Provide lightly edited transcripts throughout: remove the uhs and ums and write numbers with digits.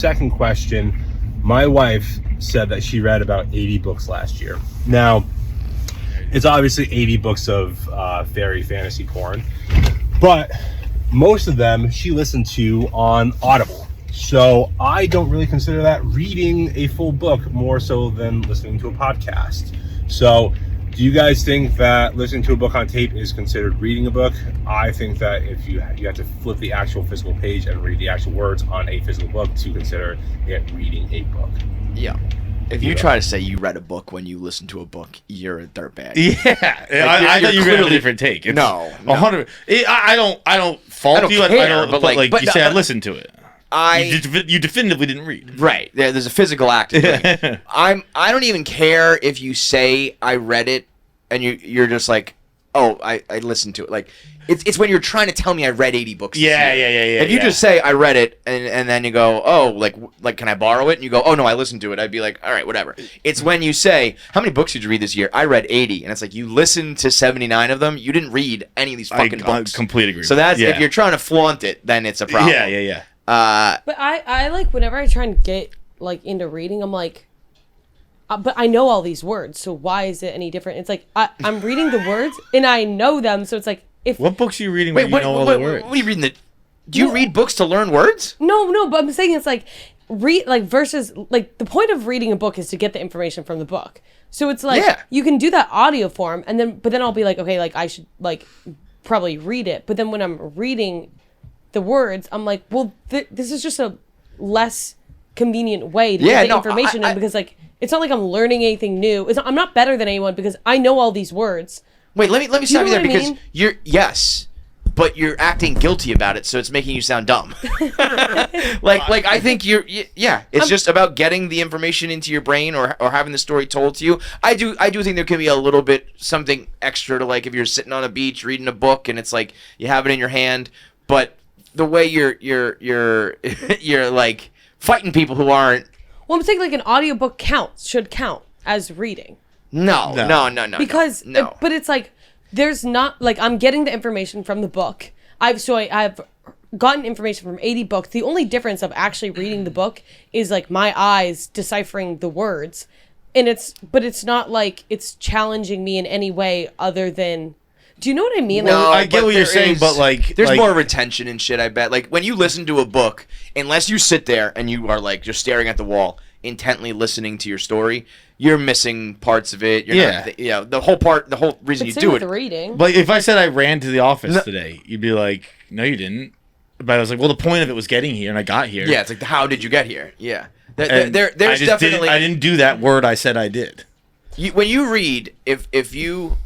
Second question, my wife said that she read about 80 books last year. Now, it's obviously 80 books of fairy fantasy porn, but most of them she listened to on Audible. So I don't really consider that reading a full book, more so than listening to a podcast. So do you guys think that listening to a book on tape is considered reading a book? I think that if you have to flip the actual physical page and read the actual words on a physical book to consider it reading a book. Yeah. If you try to say you read a book when you listen to a book, you're a dirtbag. Yeah, I thought you read a different take. It's no. 100. I don't fault you. Care, but like you say, I listened to it. You definitively didn't read. Right. There's a physical act. I don't even care if you say I read it, and you're just like, oh, I listened to it. Like it's when you're trying to tell me I read 80 books. Yeah. If you just say I read it, and then you go, oh, like can I borrow it? And you go, oh no, I listened to it. I'd be like, all right, whatever. It's when you say, how many books did you read this year? I read 80, and it's like you listened to 79 of them. You didn't read any of these fucking books. I completely agree. So that's if you're trying to flaunt it, then it's a problem. Yeah. But I like whenever I try and get like into reading, I'm like, but I know all these words, so why is it any different? It's like I'm reading the words and I know them, so it's like if what books are you reading? Wait, you know all the words? What are you reading? Do you read books to learn words? No, but I'm saying it's like versus like the point of reading a book is to get the information from the book. So it's like you can do that audio form, and then I'll be like, okay, like I should like probably read it, but then when I'm reading the words, I'm like, well, this is just a less convenient way to get the information in, because like it's not like I'm learning anything new. I'm not better than anyone because I know all these words. Wait, let me stop you there because but you're acting guilty about it, so it's making you sound dumb. like I think it's just about getting the information into your brain or having the story told to you. I do think there can be a little bit something extra to, like, if you're sitting on a beach reading a book and it's like you have it in your hand, but the way you're like fighting people who aren't. Well, I'm saying like an audiobook should count as reading. No. Because but it's like there's not like I'm getting the information from the book. I've gotten information from 80 books. The only difference of actually reading the book is like my eyes deciphering the words, and it's not like it's challenging me in any way other than. Do you know what I mean? No, I get what you're saying, but like there's more retention and shit, I bet. Like when you listen to a book, unless you sit there and you are like just staring at the wall, intently listening to your story, you're missing parts of it. The whole reason you do it. Reading. But if I said I ran to the office today, you'd be like, no, you didn't. But I was like, well, the point of it was getting here, and I got here. Yeah, it's like, how did you get here? Yeah. There's definitely. I didn't do that word I said I did. When you read, if you.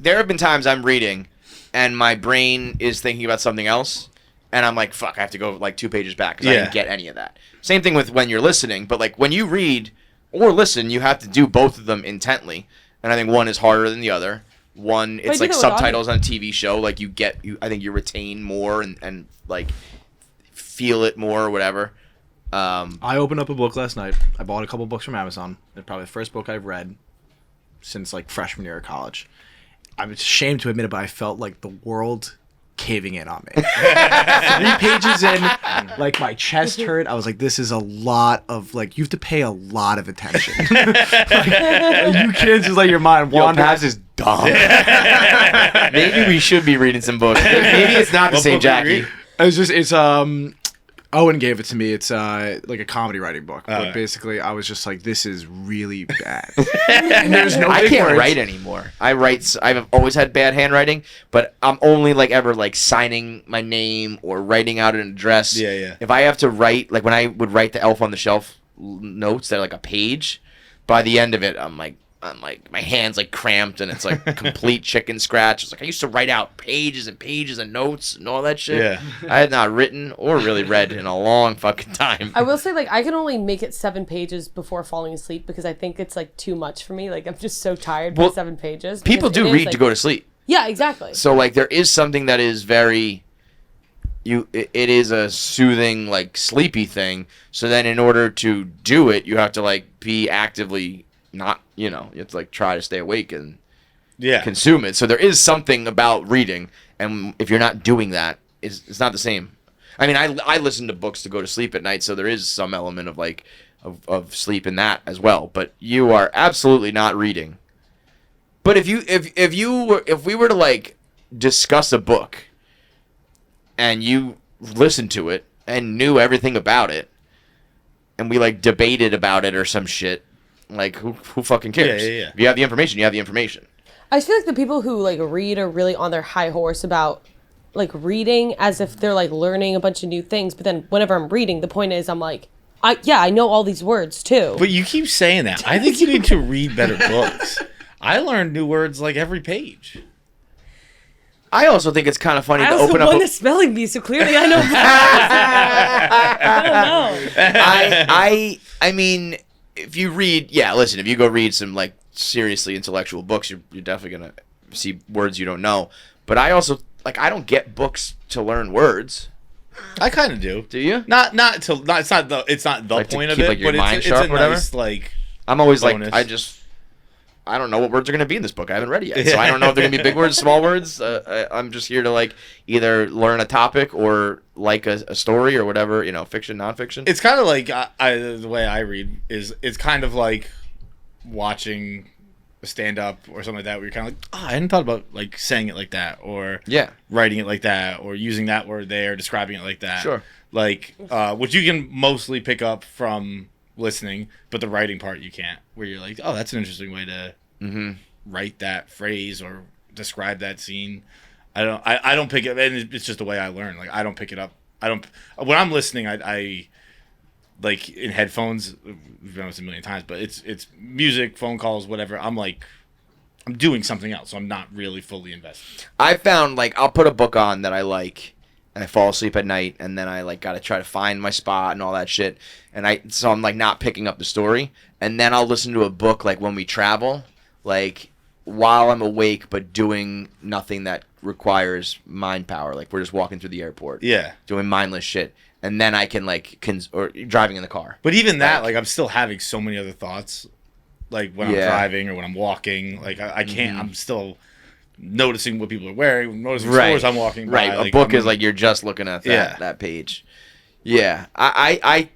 There have been times I'm reading, and my brain is thinking about something else, and I'm like, fuck, I have to go like 2 pages back because I didn't get any of that. Same thing with when you're listening, but like when you read or listen, you have to do both of them intently, and I think one is harder than the other. One, it's like subtitles on a TV show, like I think you retain more and like feel it more or whatever. I opened up a book last night. I bought a couple books from Amazon. They're probably the first book I've read since like freshman year of college. I'm ashamed to admit it, but I felt like the world caving in on me. 3 pages in, like my chest hurt. I was like, this is a lot of, like, you have to pay a lot of attention. Like, you kids just let your mind wander. Paz is dumb. Maybe we should be reading some books. Maybe it's not the same Jackie. It's Owen gave it to me. It's like a comedy writing book. But basically, I was just like, this is really bad. And there's no I can't words. write anymore. I've always had bad handwriting, but I'm only like ever like signing my name or writing out an address. Yeah. If I have to write, like when I would write the Elf on the Shelf notes that are like a page, by the end of it, I'm like my hand's like cramped and it's like complete chicken scratch. It's like I used to write out pages and pages of notes and all that shit. Yeah. I had not written or really read in a long fucking time. I will say, like, I can only make it 7 pages before falling asleep because I think it's like too much for me. Like, I'm just so tired by 7 pages. People do read to go to sleep. Yeah, exactly. So like there is something that is very it is a soothing, like, sleepy thing. So then in order to do it, you have to like be actively not, you have to like try to stay awake and consume it. So there is something about reading, and if you're not doing that, it's not the same. I mean, I listen to books to go to sleep at night, so there is some element of like of sleep in that as well. But you are absolutely not reading. But if we were to like discuss a book, and you listened to it and knew everything about it, and we like debated about it or some shit, like who fucking cares? Yeah. If you have the information, you have the information. I feel like the people who like read are really on their high horse about like reading as if they're like learning a bunch of new things. But then whenever I'm reading, the point is I'm like, I know all these words too. But you keep saying that. I think you need to read better books. I learn new words like every page. I also think it's kind of funny I to also open up. won a spelling bee, so clearly I know. I don't know. I mean, if you read, listen, if you go read some like seriously intellectual books, you're definitely gonna see words you don't know. But I also like I don't get books to learn words. I kind of do. Do you? Not it's not the Like to point of keep, it, like, your but mind it's sharp a or whatever? nice like. I'm always bonus. like I don't know what words are gonna be in this book. I haven't read it yet, so I don't know if they're gonna be big words, small words. I'm just here to like either learn a topic or like a story or whatever, fiction, nonfiction. It's kind of like the way I read is it's kind of like watching a stand up or something like that where you're kind of like, I hadn't thought about like saying it like that or writing it like that or using that word there, describing it like that. Sure. Like which you can mostly pick up from listening, but the writing part you can't. Where you're like, oh, that's an interesting way to write that phrase or describe that scene. I don't pick it, and it's just the way I learn. Like I don't pick it up. When I'm listening, I like in headphones. We've done this a million times, but it's music, phone calls, whatever. I'm doing something else, so I'm not really fully invested. I found like I'll put a book on that I like, and I fall asleep at night, and then I like gotta try to find my spot and all that shit, so I'm like not picking up the story, and then I'll listen to a book like when we travel, like while I'm awake but doing nothing that requires mind power, like we're just walking through the airport, doing mindless shit, and then I can like or driving in the car. But even that, like I'm still having so many other thoughts, like when I'm driving or when I'm walking, like I can't. I'm still noticing what people are wearing, noticing stores I'm walking by. Right, a book is like you're just looking at that page. Yeah, I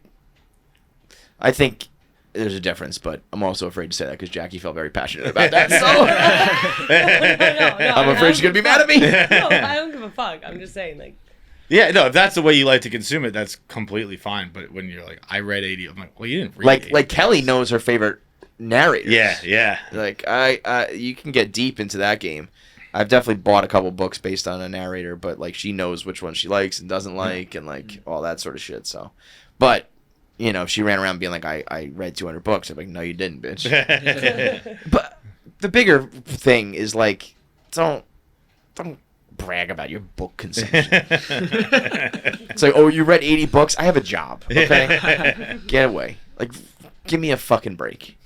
think there's a difference, but I'm also afraid to say that because Jackie felt very passionate about that. So No, I'm afraid she's gonna be mad at me. No, I don't give a fuck. I'm just saying, like. Yeah, no, if that's the way you like to consume it, that's completely fine. But when you're like, I read 80, I'm like, well, you didn't read 80. Like Kelly knows her favorite narrators. Yeah. Like you can get deep into that game. I've definitely bought a couple books based on a narrator, but like she knows which one she likes and doesn't like, and like all that sort of shit. So, but if she ran around being like, I read 200 books, I'm like, no, you didn't, bitch. But the bigger thing is like, don't brag about your book consumption. It's like, oh, you read 80 books? I have a job. Okay, get away. Like, give me a fucking break.